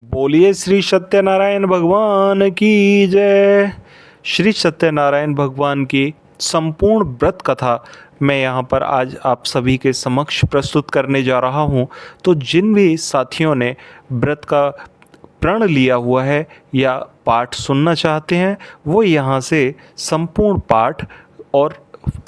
बोलिए श्री सत्यनारायण भगवान की जय। श्री सत्यनारायण भगवान की संपूर्ण व्रत कथा मैं यहाँ पर आज आप सभी के समक्ष प्रस्तुत करने जा रहा हूँ। तो जिन भी साथियों ने व्रत का प्रण लिया हुआ है या पाठ सुनना चाहते हैं वो यहाँ से संपूर्ण पाठ और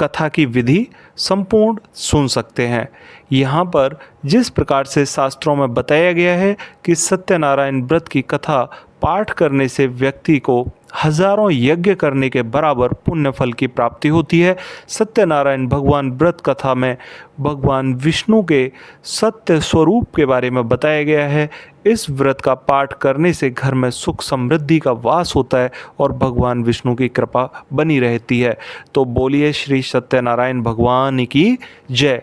कथा की विधि संपूर्ण सुन सकते हैं। यहाँ पर जिस प्रकार से शास्त्रों में बताया गया है कि सत्यनारायण व्रत की कथा पाठ करने से व्यक्ति को हजारों यज्ञ करने के बराबर पुण्य फल की प्राप्ति होती है। सत्यनारायण भगवान व्रत कथा में भगवान विष्णु के सत्य स्वरूप के बारे में बताया गया है। इस व्रत का पाठ करने से घर में सुख समृद्धि का वास होता है और भगवान विष्णु की कृपा बनी रहती है। तो बोलिए श्री सत्यनारायण भगवान की जय।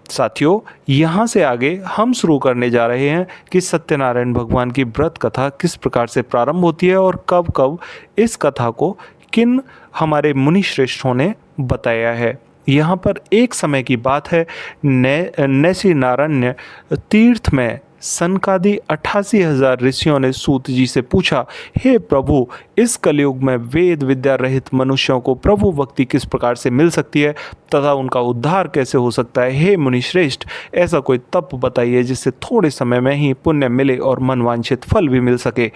साथियों, यहाँ से आगे हम शुरू करने जा रहे हैं कि सत्यनारायण भगवान की व्रत कथा किस प्रकार से प्रारंभ होती है और कब कब इस कथा को किन हमारे मुनि श्रेष्ठों ने बताया है। यहाँ पर एक समय की बात है, नैसी नारण्य तीर्थ में सनकादि 88,000 ऋषियों ने सूत जी से पूछा, हे प्रभु, इस कलयुग में वेद विद्या रहित मनुष्यों को प्रभु भक्ति किस प्रकार से मिल सकती है तथा उनका उद्धार कैसे हो सकता है। हे मुनि श्रेष्ठ, ऐसा कोई तप बताइए जिससे थोड़े समय में ही पुण्य मिले और मनवांछित फल भी मिल सके।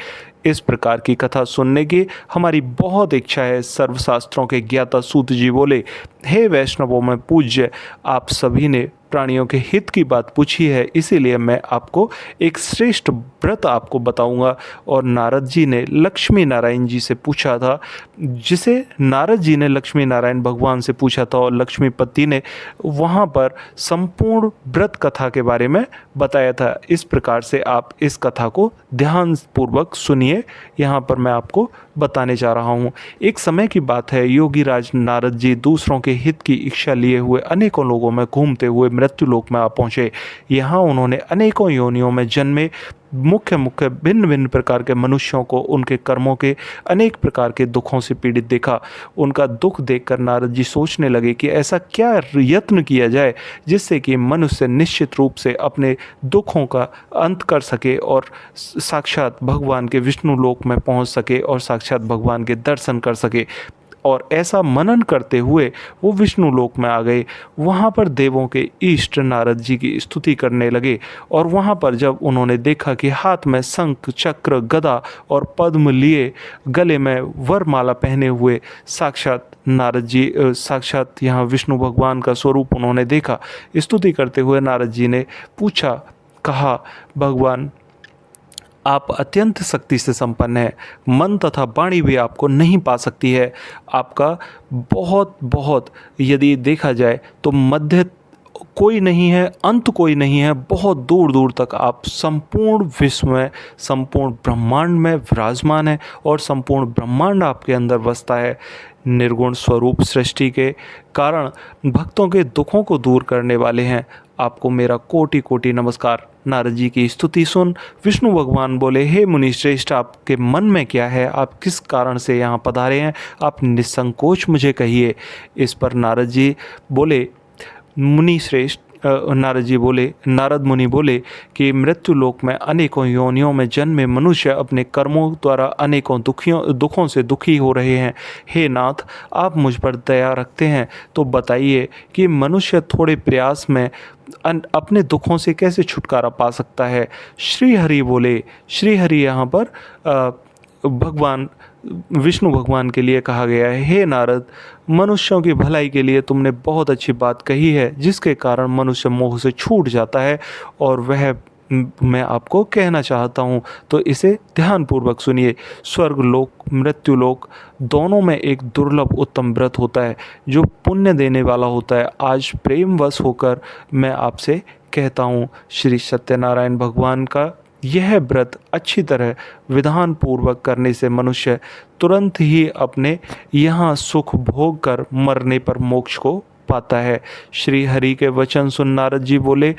इस प्रकार की कथा सुनने की हमारी बहुत इच्छा है। सर्वशास्त्रों के ज्ञाता सूत जी बोले, हे वैष्णवों में पूज्य, आप सभी ने प्राणियों के हित की बात पूछी है, इसीलिए मैं आपको एक श्रेष्ठ व्रत आपको बताऊंगा। और नारद जी ने लक्ष्मी नारायण जी से पूछा था, जिसे नारद जी ने लक्ष्मी नारायण भगवान से पूछा था और लक्ष्मीपति ने वहाँ पर संपूर्ण व्रत कथा के बारे में बताया था। इस प्रकार से आप इस कथा को ध्यानपूर्वक सुनिए। यहाँ पर मैं आपको बताने जा रहा हूँ। एक समय की बात है, योगी राज नारद जी दूसरों के हित की इच्छा लिए हुए अनेकों लोगों में घूमते हुए मृत्यु लोक में आ पहुँचे। यहाँ उन्होंने अनेकों योनियों में जन्मे मुख्य भिन्न भिन्न प्रकार के मनुष्यों को उनके कर्मों के अनेक प्रकार के दुखों से पीड़ित देखा। उनका दुख देखकर नारद जी सोचने लगे कि ऐसा क्या यत्न किया जाए जिससे कि मनुष्य निश्चित रूप से अपने दुखों का अंत कर सके और साक्षात भगवान के विष्णु लोक में पहुंच सके और साक्षात भगवान के दर्शन कर सके। और ऐसा मनन करते हुए वो विष्णु लोक में आ गए। वहाँ पर देवों के इष्ट नारद जी की स्तुति करने लगे। और वहाँ पर जब उन्होंने देखा कि हाथ में शंख चक्र गदा और पद्म लिए गले में वरमाला पहने हुए साक्षात नारद जी, साक्षात यहाँ विष्णु भगवान का स्वरूप उन्होंने देखा। स्तुति करते हुए नारद जी ने पूछा, कहा, भगवान, आप अत्यंत शक्ति से संपन्न हैं, मन तथा वाणी भी आपको नहीं पा सकती है। आपका बहुत यदि देखा जाए तो मध्य कोई नहीं है, अंत कोई नहीं है। बहुत दूर दूर तक आप संपूर्ण विश्व में, संपूर्ण ब्रह्मांड में विराजमान है और संपूर्ण ब्रह्मांड आपके अंदर बसता है। निर्गुण स्वरूप सृष्टि के कारण भक्तों के दुखों को दूर करने वाले हैं। आपको मेरा कोटि कोटि नमस्कार। नारद जी की स्तुति सुन विष्णु भगवान बोले, हे मुनि श्रेष्ठ, आपके मन में क्या है? आप किस कारण से यहाँ पधारे हैं? आप निसंकोच मुझे कहिए। इस पर नारद जी बोले, मुनि श्रेष्ठ, नारद मुनि बोले कि मृत्यु लोक में अनेकों योनियों में जन्मे मनुष्य अपने कर्मों द्वारा अनेकों दुखों से दुखी हो रहे हैं। हे नाथ, आप मुझ पर दया रखते हैं तो बताइए कि मनुष्य थोड़े प्रयास में अपने दुखों से कैसे छुटकारा पा सकता है। श्री हरि बोले, श्री हरि यहाँ पर भगवान विष्णु भगवान के लिए कहा गया है। हे नारद, मनुष्यों की भलाई के लिए तुमने बहुत अच्छी बात कही है जिसके कारण मनुष्य मोह से छूट जाता है और वह मैं आपको कहना चाहता हूँ, तो इसे ध्यानपूर्वक सुनिए। स्वर्ग लोक मृत्यु लोक दोनों में एक दुर्लभ उत्तम व्रत होता है जो पुण्य देने वाला होता है। आज प्रेमवश होकर मैं आपसे कहता हूँ, श्री सत्यनारायण भगवान का यह व्रत अच्छी तरह विधान पूर्वक करने से मनुष्य तुरंत ही अपने यहाँ सुख भोग कर मरने पर मोक्ष को पाता है। श्री हरि के वचन सुन नारद जी बोले,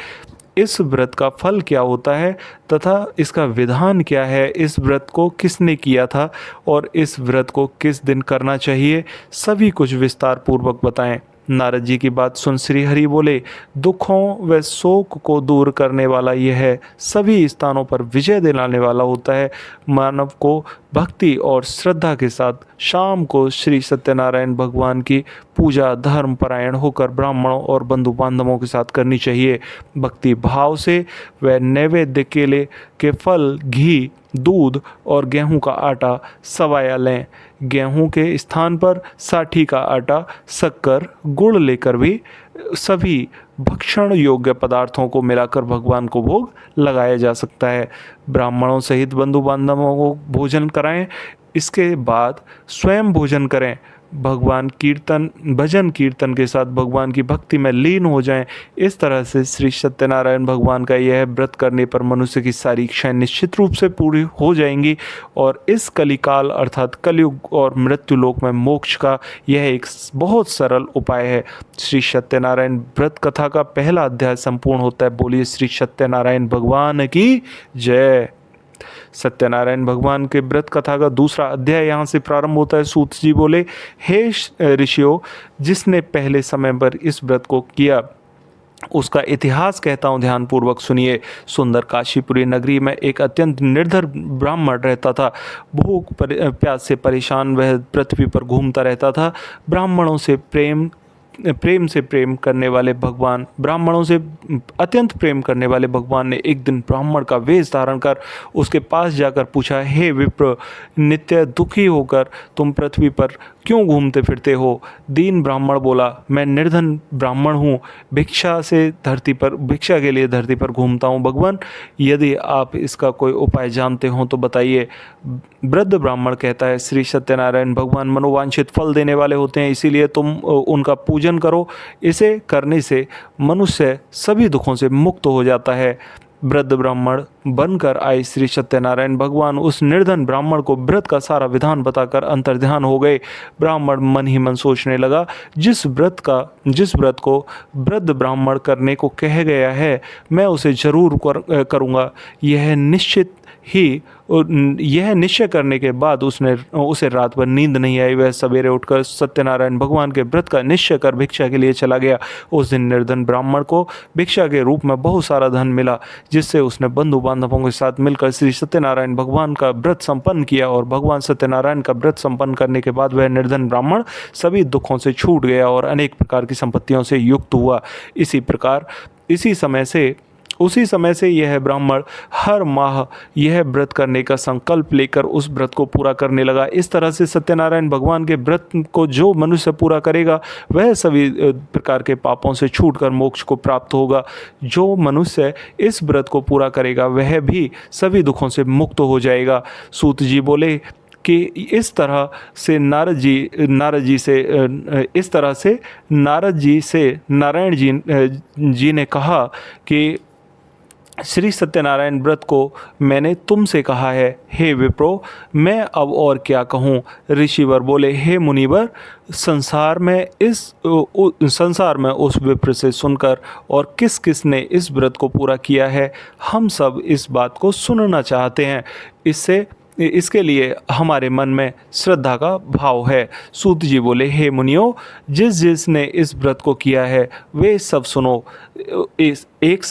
इस व्रत का फल क्या होता है तथा इसका विधान क्या है? इस व्रत को किसने किया था और इस व्रत को किस दिन करना चाहिए? सभी कुछ विस्तार पूर्वक बताएं। नारद जी की बात सुन श्री हरि बोले, दुखों व शोक को दूर करने वाला यह सभी स्थानों पर विजय दिलाने वाला होता है। मानव को भक्ति और श्रद्धा के साथ शाम को श्री सत्यनारायण भगवान की पूजा धर्म परायण होकर ब्राह्मणों और बंधु बांधवों के साथ करनी चाहिए। भक्ति भाव से व नैवेद्य केले के फल, घी, दूध और गेहूं का आटा सवाया लें। गेहूं के स्थान पर साठी का आटा, शक्कर, गुड़ लेकर भी सभी भक्षण योग्य पदार्थों को मिलाकर भगवान को भोग लगाया जा सकता है। ब्राह्मणों सहित बंधु बांधवों को भोजन कराएं, इसके बाद स्वयं भोजन करें। भगवान कीर्तन भजन कीर्तन के साथ भगवान की भक्ति में लीन हो जाएं। इस तरह से श्री सत्यनारायण भगवान का यह व्रत करने पर मनुष्य की सारी इच्छाएं निश्चित रूप से पूरी हो जाएंगी और इस कलिकाल अर्थात कलयुग और मृत्युलोक में मोक्ष का यह एक बहुत सरल उपाय है। श्री सत्यनारायण व्रत कथा का पहला अध्याय संपूर्ण होता है। बोलिए श्री सत्यनारायण भगवान की जय। सत्यनारायण भगवान के व्रत कथा का दूसरा अध्याय यहाँ से प्रारंभ होता है। सूत जी बोले, हे ऋषियों, जिसने पहले समय पर इस व्रत को किया उसका इतिहास कहता हूँ, ध्यानपूर्वक सुनिए। सुंदर काशीपुरी नगरी में एक अत्यंत निर्धर ब्राह्मण रहता था। भूख प्यास से परेशान वह पृथ्वी पर घूमता रहता था। ब्राह्मणों से अत्यंत प्रेम करने वाले भगवान ने एक दिन ब्राह्मण का वेश धारण कर उसके पास जाकर पूछा, हे विप्र, नित्य दुखी होकर तुम पृथ्वी पर क्यों घूमते फिरते हो? दीन ब्राह्मण बोला, मैं निर्धन ब्राह्मण हूँ, भिक्षा के लिए धरती पर घूमता हूँ। भगवान, यदि आप इसका कोई उपाय जानते हो तो बताइए। वृद्ध ब्राह्मण कहता है, श्री सत्यनारायण भगवान मनोवांछित फल देने वाले होते हैं, इसीलिए तुम उनका पूजन करो। इसे करने से मनुष्य सभी दुखों से मुक्त हो जाता है। वृद्ध ब्राह्मण बनकर आए श्री सत्यनारायण भगवान उस निर्धन ब्राह्मण को व्रत का सारा विधान बताकर अंतर्ध्यान हो गए। ब्राह्मण मन ही मन सोचने लगा, जिस व्रत को वृद्ध ब्राह्मण करने को कह गया है, मैं उसे जरूर करूँगा। यह निश्चय करने के बाद उसे रात भर नींद नहीं आई। वह सवेरे उठकर सत्यनारायण भगवान के व्रत का निश्चय कर भिक्षा के लिए चला गया। उस दिन निर्धन ब्राह्मण को भिक्षा के रूप में बहुत सारा धन मिला, जिससे उसने बंधु बांधवों के साथ मिलकर श्री सत्यनारायण भगवान का व्रत संपन्न किया और भगवान सत्यनारायण का व्रत संपन्न करने के बाद वह निर्धन ब्राह्मण सभी दुखों से छूट गया और अनेक प्रकार की संपत्तियों से युक्त हुआ। उसी समय से यह ब्राह्मण हर माह यह व्रत करने का संकल्प लेकर उस व्रत को पूरा करने लगा। इस तरह से सत्यनारायण भगवान के व्रत को जो मनुष्य पूरा करेगा वह सभी प्रकार के पापों से छूटकर मोक्ष को प्राप्त होगा। जो मनुष्य इस व्रत को पूरा करेगा वह भी सभी दुखों से मुक्त हो जाएगा। सूत जी बोले कि इस तरह से नारद जी से नारायण जी ने कहा कि श्री सत्यनारायण व्रत को मैंने तुमसे कहा है। हे विप्रो, मैं अब और क्या कहूँ? ऋषिवर बोले, हे मुनिवर, संसार में उस विप्र से सुनकर और किस किस ने इस व्रत को पूरा किया है, हम सब इस बात को सुनना चाहते हैं। इसके लिए हमारे मन में श्रद्धा का भाव है। सूत जी बोले, हे मुनियों, जिसने इस व्रत को किया है वे सब सुनो। एक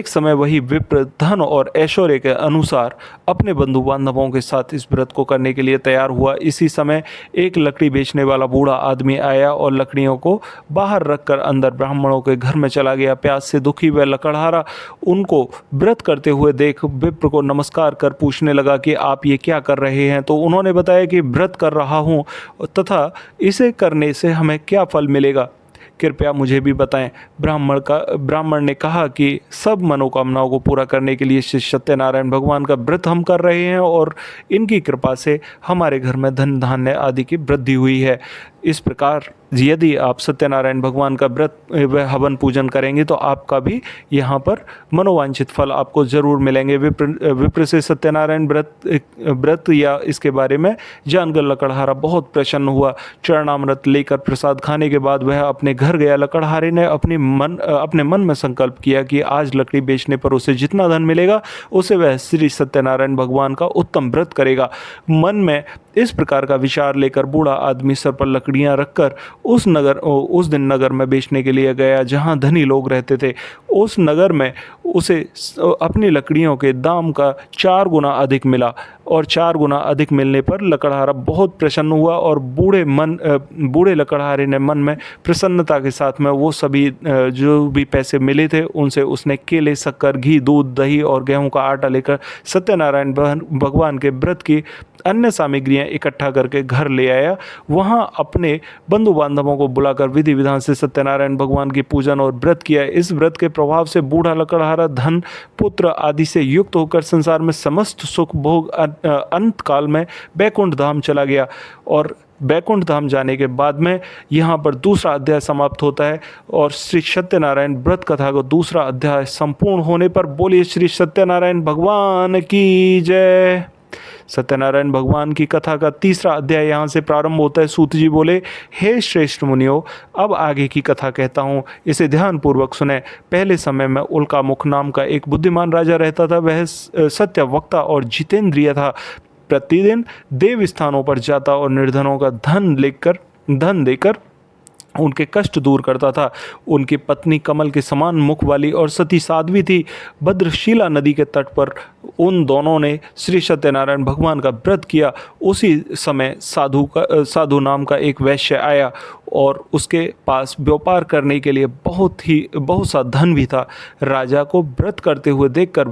समय वही विप्र धन और ऐश्वर्य के अनुसार अपने बंधु बांधवों के साथ इस व्रत को करने के लिए तैयार हुआ। इसी समय एक लकड़ी बेचने वाला बूढ़ा आदमी आया और लकड़ियों को बाहर रखकर अंदर ब्राह्मणों के घर में चला गया। प्यास से दुखी वह लकड़हारा उनको व्रत करते हुए देख विप्र को नमस्कार कर पूछने लगा कि आप ये क्या कर रहे हैं? तो उन्होंने बताया कि व्रत कर रहा हूँ तथा इसे करने से हमें क्या फल मिलेगा, कृपया मुझे भी बताएं। ब्राह्मण ने कहा कि सब मनोकामनाओं को पूरा करने के लिए श्री सत्यनारायण भगवान का व्रत हम कर रहे हैं और इनकी कृपा से हमारे घर में धन धान्य आदि की वृद्धि हुई है। इस प्रकार यदि आप सत्यनारायण भगवान का व्रत व हवन पूजन करेंगे तो आपका भी यहाँ पर मनोवांछित फल आपको जरूर मिलेंगे। विप्र से सत्यनारायण व्रत या इसके बारे में जानकर लकड़हारा बहुत प्रसन्न हुआ। चरणामृत लेकर प्रसाद खाने के बाद वह अपने घर गया। लकड़हारे ने अपने मन में संकल्प किया कि आज लकड़ी बेचने पर उसे जितना धन मिलेगा उसे वह श्री सत्यनारायण भगवान का उत्तम व्रत करेगा। मन में इस प्रकार का विचार लेकर बूढ़ा आदमी सर पर लकड़ी लकड़ियां रखकर उस दिन नगर में बेचने के लिए गया जहां धनी लोग रहते थे। उस नगर में उसे अपनी लकड़ियों के दाम का 4 गुना अधिक मिला और 4 गुना अधिक मिलने पर लकड़हारा बहुत प्रसन्न हुआ और बूढ़े लकड़हारे ने मन में प्रसन्नता के साथ में वो सभी जो भी पैसे मिले थे उनसे उसने केले, शक्कर, घी, दूध, दही और गेहूं का आटा लेकर सत्यनारायण भगवान के व्रत की अन्य सामग्रियां इकट्ठा करके घर ले आया। वहां अपने बंधु बांधवों को बुलाकर विधि विधान से सत्यनारायण भगवान की पूजन और व्रत किया। इस व्रत के प्रभाव से बूढ़ा लकड़हारा धन, पुत्र आदि से युक्त होकर संसार में समस्त सुख भोग अंत काल में बैकुंठ धाम चला गया। और बैकुंठ धाम जाने के बाद में यहाँ पर दूसरा अध्याय समाप्त होता है और श्री सत्यनारायण व्रत कथा को दूसरा अध्याय संपूर्ण होने पर बोलिए श्री सत्यनारायण भगवान की जय। सत्यनारायण भगवान की कथा का तीसरा अध्याय यहाँ से प्रारंभ होता है। सूत जी बोले, हे श्रेष्ठ मुनियों, अब आगे की कथा कहता हूँ, इसे ध्यान पूर्वक सुने। पहले समय में उल्कामुख नाम का एक बुद्धिमान राजा रहता था। वह सत्य वक्ता और जितेंद्रिय था। प्रतिदिन देव स्थानों पर जाता और निर्धनों का धन देकर उनके कष्ट दूर करता था। उनकी पत्नी कमल के समान मुख वाली और सती साध्वी थी। भद्रशिला नदी के तट पर उन दोनों ने श्री सत्यनारायण भगवान का व्रत किया। उसी समय साधु नाम का एक वैश्य आया और उसके पास व्यापार करने के लिए बहुत सा धन भी था। राजा को व्रत करते हुए देखकर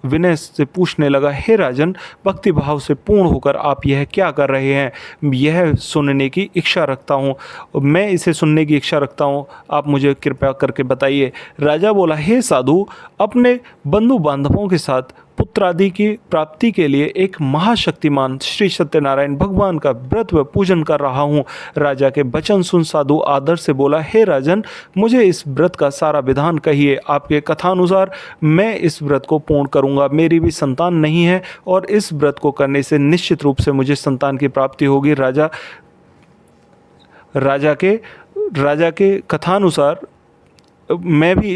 विनय से पूछने लगा, हे राजन, भक्ति भाव से पूर्ण होकर आप यह क्या कर रहे हैं? यह सुनने की इच्छा रखता हूँ, मैं इसे सुनने की इच्छा रखता हूँ, आप मुझे कृपया करके बताइए। राजा बोला, हे साधु, अपने बंधु बांधवों के साथ पुत्र आदि की प्राप्ति के लिए एक महाशक्तिमान श्री सत्यनारायण भगवान का व्रत व पूजन कर रहा हूँ। राजा के वचन सुन साधु आदर से बोला, हे राजन, मुझे इस व्रत का सारा विधान कहिए। आपके कथानुसार मैं इस व्रत को पूर्ण करूँगा। मेरी भी संतान नहीं है और इस व्रत को करने से निश्चित रूप से मुझे संतान की प्राप्ति होगी। राजा के कथानुसार मैं भी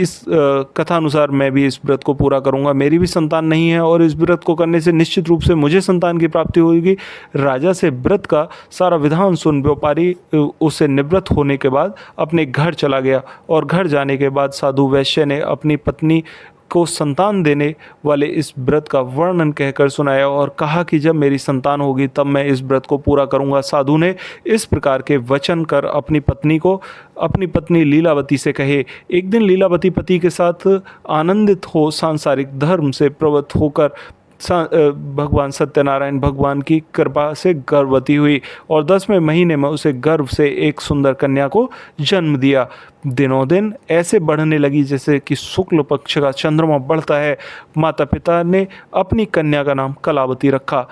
इस व्रत को पूरा करूंगा। मेरी भी संतान नहीं है और इस व्रत को करने से निश्चित रूप से मुझे संतान की प्राप्ति होगी। राजा से व्रत का सारा विधान सुन व्यापारी उससे निवृत्त होने के बाद अपने घर चला गया और घर जाने के बाद साधु वैश्य ने अपनी पत्नी को संतान देने वाले इस व्रत का वर्णन कहकर सुनाया और कहा कि जब मेरी संतान होगी तब मैं इस व्रत को पूरा करूंगा। साधु ने इस प्रकार के वचन कर अपनी पत्नी लीलावती से कहे। एक दिन लीलावती पति के साथ आनंदित हो सांसारिक धर्म से प्रवृत्त होकर भगवान सत्यनारायण भगवान की कृपा से गर्भवती हुई और 10वें महीने में उसे गर्भ से एक सुंदर कन्या को जन्म दिया। दिनों दिन ऐसे बढ़ने लगी जैसे कि शुक्ल पक्ष का चंद्रमा बढ़ता है। माता पिता ने अपनी कन्या का नाम कलावती रखा।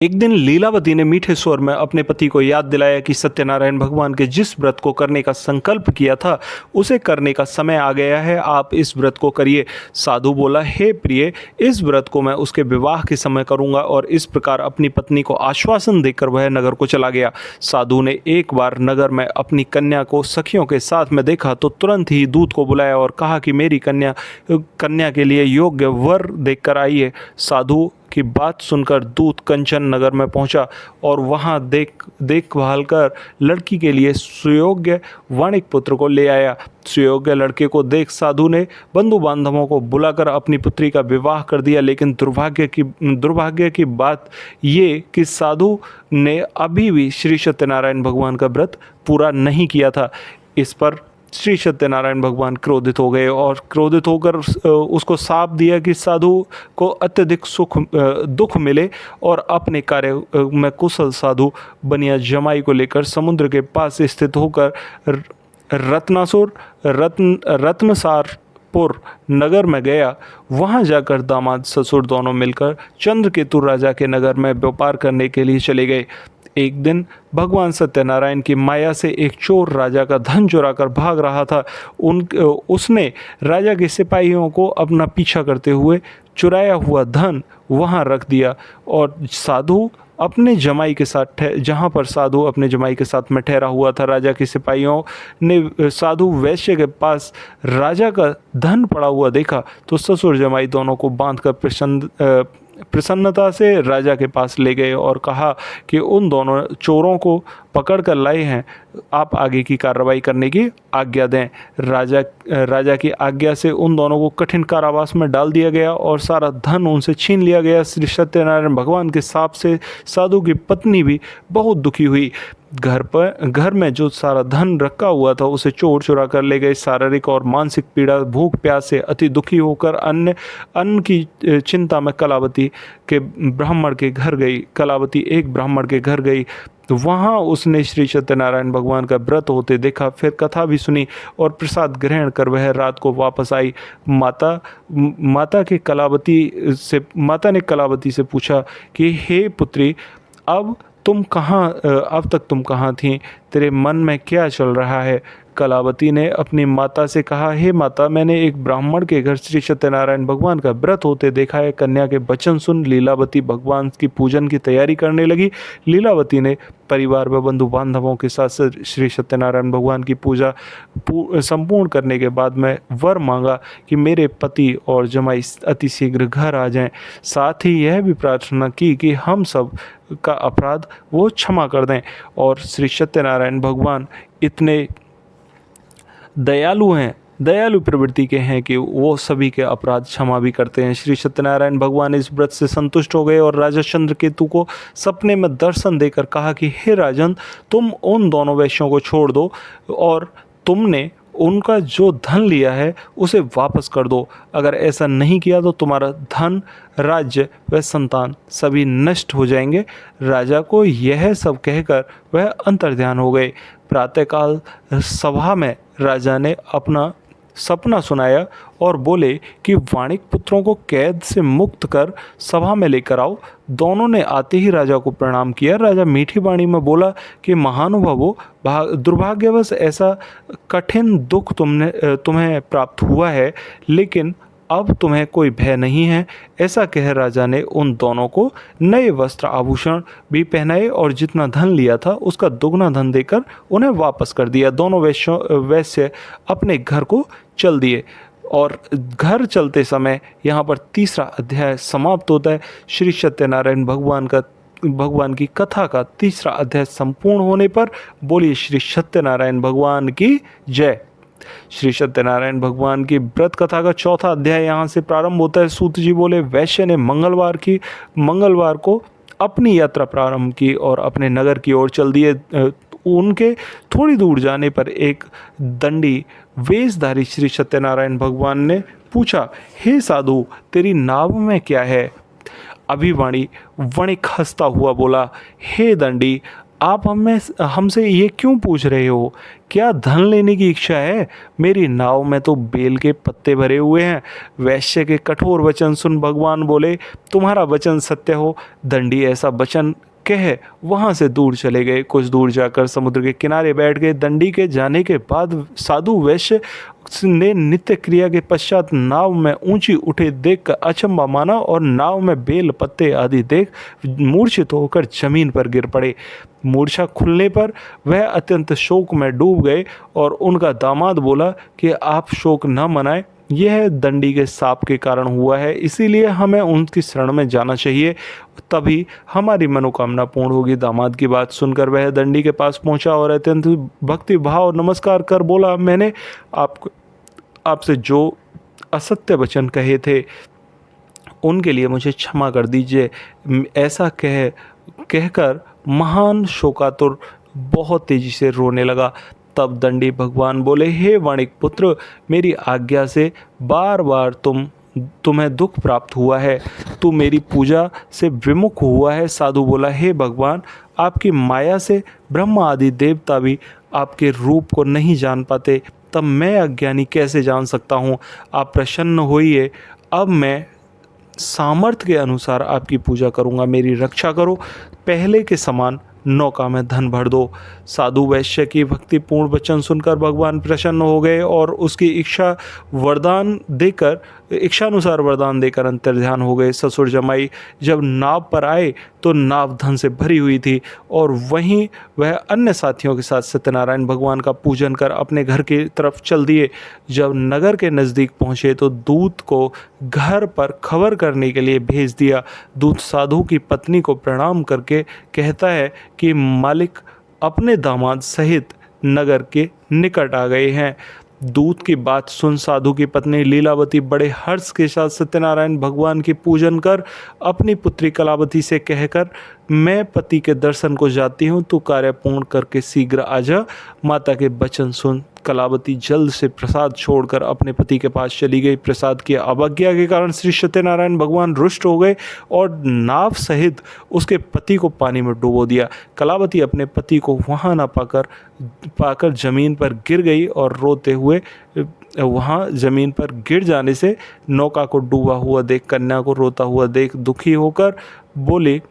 एक दिन लीलावती ने मीठे स्वर में अपने पति को याद दिलाया कि सत्यनारायण भगवान के जिस व्रत को करने का संकल्प किया था उसे करने का समय आ गया है, आप इस व्रत को करिए। साधु बोला, हे प्रिय, इस व्रत को मैं उसके विवाह के समय करूंगा। और इस प्रकार अपनी पत्नी को आश्वासन देकर वह नगर को चला गया। साधु ने एक बार नगर में अपनी कन्या को सखियों के साथ में देखा तो तुरंत ही दूत को बुलाया और कहा कि मेरी कन्या के लिए योग्य वर देखकर आइए। साधु की बात सुनकर दूत कंचन नगर में पहुंचा और वहां देखभाल कर लड़की के लिए सुयोग्य वाणिक पुत्र को ले आया। सुयोग्य लड़के को देख साधु ने बंधु बांधवों को बुलाकर अपनी पुत्री का विवाह कर दिया। लेकिन दुर्भाग्य की बात ये कि साधु ने अभी भी श्री सत्यनारायण भगवान का व्रत पूरा नहीं किया था। इस पर श्री सत्यनारायण भगवान क्रोधित हो गए और क्रोधित होकर उसको शाप दिया कि साधु को अत्यधिक दुख मिले और अपने कार्य में कुशल साधु बनिया जमाई को लेकर समुद्र के पास स्थित होकर रत्नसारपुर नगर में गया। वहां जाकर दामाद ससुर दोनों मिलकर चंद्रकेतु राजा के नगर में व्यापार करने के लिए चले गए। एक दिन भगवान सत्यनारायण की माया से एक चोर राजा का धन चुराकर भाग रहा था। उसने राजा के सिपाहियों को अपना पीछा करते हुए चुराया हुआ धन वहां रख दिया और साधु अपने जमाई के साथ जहाँ पर साधु अपने जमाई के साथ में ठहरा हुआ था, राजा के सिपाहियों ने साधु वैश्य के पास राजा का धन पड़ा हुआ देखा तो ससुर जमाई दोनों को बांधकर प्रसन्नता से राजा के पास ले गए और कहा कि उन दोनों चोरों को पकड़ कर लाए हैं, आप आगे की कार्रवाई करने की आज्ञा दें। राजा की आज्ञा से उन दोनों को कठिन कारावास में डाल दिया गया और सारा धन उनसे छीन लिया गया। श्री सत्यनारायण भगवान के शाप से साधु की पत्नी भी बहुत दुखी हुई। घर में जो सारा धन रखा हुआ था उसे चोर चुरा कर ले गए। शारीरिक और मानसिक पीड़ा, भूख प्यास से अति दुखी होकर अन्न की चिंता में कलावती एक ब्राह्मण के घर गई। तो वहाँ उसने श्री सत्यनारायण भगवान का व्रत होते देखा, फिर कथा भी सुनी और प्रसाद ग्रहण कर वह रात को वापस आई। माता ने कलावती से पूछा कि हे पुत्री, अब तक तुम कहाँ थीं? तेरे मन में क्या चल रहा है? कलावती ने अपनी माता से कहा, हे माता, मैंने एक ब्राह्मण के घर श्री सत्यनारायण भगवान का व्रत होते देखा है। कन्या के वचन सुन लीलावती भगवान की पूजन की तैयारी करने लगी। लीलावती ने परिवार व बंधु बांधवों के साथ श्री सत्यनारायण भगवान की पूजा संपूर्ण करने के बाद मैं वर मांगा कि मेरे पति और जमाई अति शीघ्र घर आ जाएं। साथ ही यह भी प्रार्थना की कि हम सब का अपराध वो क्षमा कर दें। और श्री सत्यनारायण भगवान इतने दयालु प्रवृत्ति के हैं कि वो सभी के अपराध क्षमा भी करते हैं। श्री सत्यनारायण भगवान इस व्रत से संतुष्ट हो गए और राजा चंद्रकेतु को सपने में दर्शन देकर कहा कि हे राजन, तुम उन दोनों वैश्यों को छोड़ दो और तुमने उनका जो धन लिया है उसे वापस कर दो। अगर ऐसा नहीं किया तो तुम्हारा धन, राज्य व संतान सभी नष्ट हो जाएंगे। राजा को यह सब कहकर वह अंतर्ध्यान हो गए। प्रातःकाल सभा में राजा ने अपना सपना सुनाया और बोले कि वाणिक पुत्रों को कैद से मुक्त कर सभा में लेकर आओ। दोनों ने आते ही राजा को प्रणाम किया। राजा मीठी वाणी में बोला कि महानुभावो, दुर्भाग्यवश ऐसा कठिन दुख तुम्हें प्राप्त हुआ है, लेकिन अब तुम्हें कोई भय नहीं है। ऐसा कह राजा ने उन दोनों को नए वस्त्र आभूषण भी पहनाए और जितना धन लिया था उसका दुगना धन देकर उन्हें वापस कर दिया। दोनों वैश्य अपने घर को चल दिए और घर चलते समय यहाँ पर तीसरा अध्याय समाप्त होता है। श्री सत्यनारायण भगवान की कथा का तीसरा अध्याय संपूर्ण होने पर बोलिए श्री सत्यनारायण भगवान की जय। श्री सत्यनारायण भगवान की व्रत कथा का चौथा अध्याय यहाँ से प्रारंभ होता है। सूत जी बोले, वैश्य ने मंगलवार को अपनी यात्रा प्रारंभ की और अपने नगर की ओर चल दिए। उनके थोड़ी दूर जाने पर एक दंडी वेशधारी श्री सत्यनारायण भगवान ने पूछा, हे साधु, तेरी नाव में क्या है? अभिवाणी वणिक हंसता हुआ बोला, हे दंडी, आप हमसे ये क्यों पूछ रहे हो? क्या धन लेने की इच्छा है? मेरी नाव में तो बेल के पत्ते भरे हुए हैं। वैश्य के कठोर वचन सुन भगवान बोले, तुम्हारा वचन सत्य हो। दंडी ऐसा वचन कह वहाँ से दूर चले गए। कुछ दूर जाकर समुद्र के किनारे बैठ गए। दंडी के जाने के बाद साधु वैश्य ने नित्य क्रिया के पश्चात नाव में ऊंची उठे देखकर अचंभा माना और नाव में बेल पत्ते आदि देख मूर्छित होकर जमीन पर गिर पड़े। मूर्छा खुलने पर वह अत्यंत शोक में डूब गए और उनका दामाद बोला कि आप शोक न मनाएं, यह दंडी के शाप के कारण हुआ है, इसीलिए हमें उनकी शरण में जाना चाहिए, तभी हमारी मनोकामना पूर्ण होगी। दामाद की बात सुनकर वह दंडी के पास पहुंचा और अत्यंत भक्ति भाव नमस्कार कर बोला, मैंने आपसे जो असत्य वचन कहे थे उनके लिए मुझे क्षमा कर दीजिए। ऐसा कहकर महान शोकातुर बहुत तेजी से रोने लगा। तब दंडी भगवान बोले, हे वाणिक पुत्र, मेरी आज्ञा से बार बार तुम्हें दुख प्राप्त हुआ है, तू मेरी पूजा से विमुख हुआ है। साधु बोला, हे भगवान, आपकी माया से ब्रह्मा आदि देवता भी आपके रूप को नहीं जान पाते, तब मैं अज्ञानी कैसे जान सकता हूँ? आप प्रसन्न होइए, अब मैं सामर्थ्य के अनुसार आपकी पूजा करूँगा, मेरी रक्षा करो, पहले के समान नौका में धन भर दो। साधु वैश्य की भक्तिपूर्ण वचन सुनकर भगवान प्रसन्न हो गए और उसकी इच्छानुसार वरदान देकर अंतर्ध्यान हो गए। ससुर जमाई जब नाव पर आए तो नाव धन से भरी हुई थी और वहीं वह अन्य साथियों के साथ सत्यनारायण भगवान का पूजन कर अपने घर की तरफ चल दिए। जब नगर के नज़दीक पहुँचे तो दूत को घर पर खबर करने के लिए भेज दिया। दूत साधु की पत्नी को प्रणाम करके कहता है कि मालिक, अपने दामाद सहित नगर के निकट आ गए हैं। दूत की बात सुन साधु की पत्नी लीलावती बड़े हर्ष के साथ सत्यनारायण भगवान की पूजन कर अपनी पुत्री कलावती से कहकर, मैं पति के दर्शन को जाती हूँ, तू कार्य पूर्ण करके शीघ्र आ जा। माता के वचन सुन कलावती जल्द से प्रसाद छोड़कर अपने पति के पास चली गई। प्रसाद की अवज्ञा के कारण श्री सत्यनारायण भगवान रुष्ट हो गए और नाव सहित उसके पति को पानी में डुबो दिया। कलावती अपने पति को वहां न पाकर जमीन पर गिर गई और रोते हुए वहां जमीन पर गिर जाने से नौका को डूबा हुआ देख, कन्या को रोता हुआ देख दुखी होकर बोली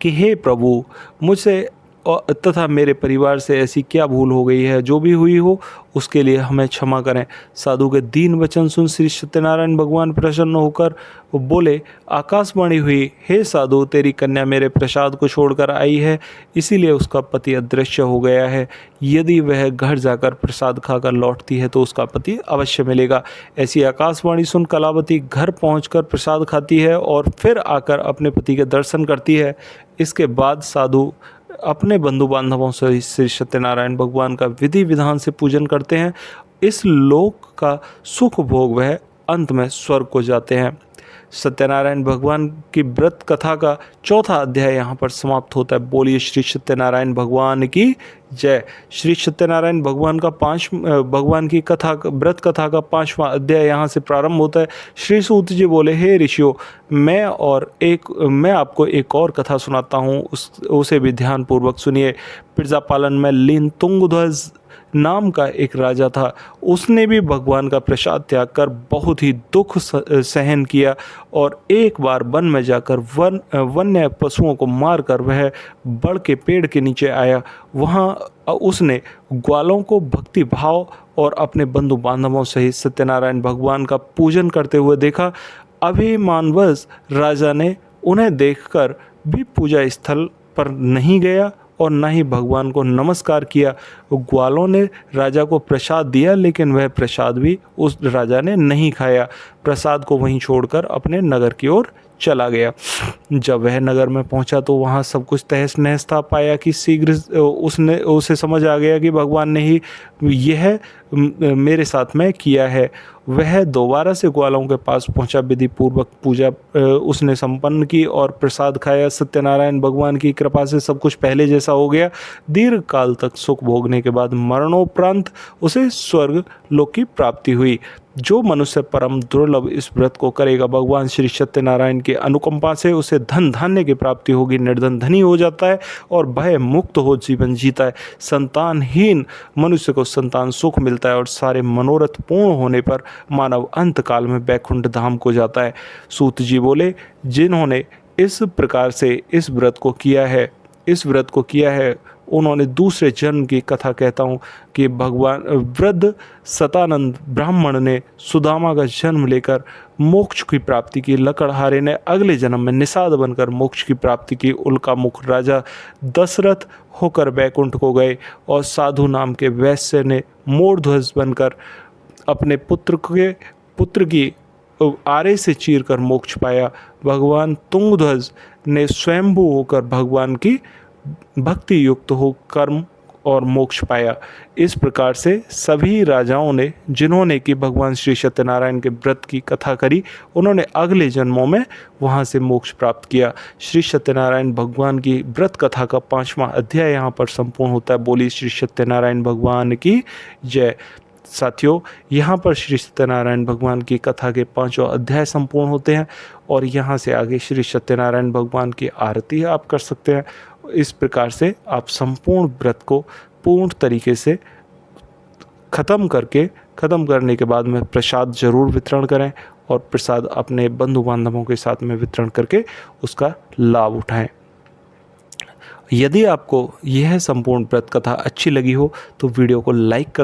कि हे प्रभु, मुझसे तथा मेरे परिवार से ऐसी क्या भूल हो गई है, जो भी हुई हो उसके लिए हमें क्षमा करें। साधु के दीन वचन सुन श्री सत्यनारायण भगवान प्रसन्न होकर बोले, आकाशवाणी हुई, हे साधु, तेरी कन्या मेरे प्रसाद को छोड़कर आई है, इसीलिए उसका पति अदृश्य हो गया है। यदि वह घर जाकर प्रसाद खाकर लौटती है तो उसका पति अवश्य मिलेगा। ऐसी आकाशवाणी सुन कलावती घर पहुंचकर प्रसाद खाती है और फिर आकर अपने पति के दर्शन करती है। इसके बाद साधु अपने बंधु बांधवों से श्री सत्यनारायण भगवान का विधि विधान से पूजन करते हैं। इस लोक का सुख भोग वह अंत में स्वर्ग को जाते हैं। सत्यनारायण भगवान की व्रत कथा का चौथा अध्याय यहाँ पर समाप्त होता है। बोलिए श्री सत्यनारायण भगवान की जय। श्री सत्यनारायण भगवान की कथा, व्रत कथा का 5वां अध्याय यहाँ से प्रारंभ होता है। श्री सूत जी बोले, हे ऋषियों, मैं आपको एक और कथा सुनाता हूँ, उसे भी ध्यानपूर्वक सुनिए। प्रजापालन में लीन तुंगध्वज नाम का एक राजा था। उसने भी भगवान का प्रसाद त्याग कर बहुत ही दुख सहन किया और एक बार वन में जाकर वन्य पशुओं को मारकर वह बड़ के पेड़ के नीचे आया। वहाँ उसने ग्वालों को भक्ति भाव और अपने बंधु बांधवों सहित सत्यनारायण भगवान का पूजन करते हुए देखा। अभिमानवश राजा ने उन्हें देखकर भी पूजा स्थल पर नहीं गया और न ही भगवान को नमस्कार किया। ग्वालों ने राजा को प्रसाद दिया, लेकिन वह प्रसाद भी उस राजा ने नहीं खाया। प्रसाद को वहीं छोड़कर अपने नगर की ओर चला गया। जब वह नगर में पहुंचा तो वहां सब कुछ तहस नहस था। पाया कि शीघ्र उसे समझ आ गया कि भगवान ने ही यह मेरे साथ में किया है। वह दोबारा से ग्वालों के पास पहुंचा। विधि पूर्वक पूजा उसने संपन्न की और प्रसाद खाया। सत्यनारायण भगवान की कृपा से सब कुछ पहले जैसा हो गया। दीर्घ काल तक सुख भोगने के बाद मरणोपरांत उसे स्वर्ग लोक की प्राप्ति हुई। जो मनुष्य परम दुर्लभ इस व्रत को करेगा, भगवान श्री सत्यनारायण की अनुकंपा से उसे धन धान्य की प्राप्ति होगी। निर्धन धनी हो जाता है और भय मुक्त हो जीवन जीता है। संतानहीन मनुष्य को संतान सुख मिलता है और सारे मनोरथ पूर्ण होने पर मानव अंत काल में बैकुंठ धाम को जाता है। सूत जी बोले, जिन्होंने इस प्रकार से इस व्रत को किया है उन्होंने दूसरे जन्म की कथा कहता हूँ कि भगवान वृद्ध सतानंद ब्राह्मण ने सुदामा का जन्म लेकर मोक्ष की प्राप्ति की। लकड़हारे ने अगले जन्म में निषाद बनकर मोक्ष की प्राप्ति की। उल्का मुख राजा दशरथ होकर बैकुंठ को गए और साधु नाम के वैश्य ने मोरध्वज बनकर अपने पुत्र की आरे से चीरकर मोक्ष पाया। भगवान तुंगध्वज ने स्वयंभू होकर भगवान की भक्ति युक्त हो कर्म और मोक्ष पाया। इस प्रकार से सभी राजाओं ने, जिन्होंने कि भगवान श्री सत्यनारायण के व्रत की कथा करी, उन्होंने अगले जन्मों में वहाँ से मोक्ष प्राप्त किया। श्री सत्यनारायण भगवान की व्रत कथा का 5वां अध्याय यहाँ पर संपूर्ण होता है। बोली श्री सत्यनारायण भगवान की जय। साथियों, यहाँ पर श्री सत्यनारायण भगवान की कथा के 5 अध्याय संपूर्ण होते हैं और यहाँ से आगे श्री सत्यनारायण भगवान की आरती आप कर सकते हैं। इस प्रकार से आप संपूर्ण व्रत को पूर्ण तरीके से ख़त्म करने के बाद में प्रसाद जरूर वितरण करें और प्रसाद अपने बंधु बांधवों के साथ में वितरण करके उसका लाभ उठाएं। यदि आपको यह संपूर्ण व्रत कथा अच्छी लगी हो तो वीडियो को लाइक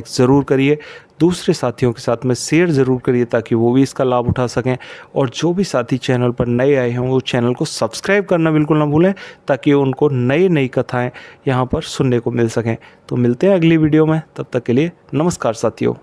ज़रूर करिए। दूसरे साथियों के साथ में शेयर ज़रूर करिए ताकि वो भी इसका लाभ उठा सकें। और जो भी साथी चैनल पर नए आए हों वो चैनल को सब्सक्राइब करना बिल्कुल ना भूलें ताकि उनको नई कथाएं यहाँ पर सुनने को मिल सकें। तो मिलते हैं अगली वीडियो में, तब तक के लिए नमस्कार साथियों।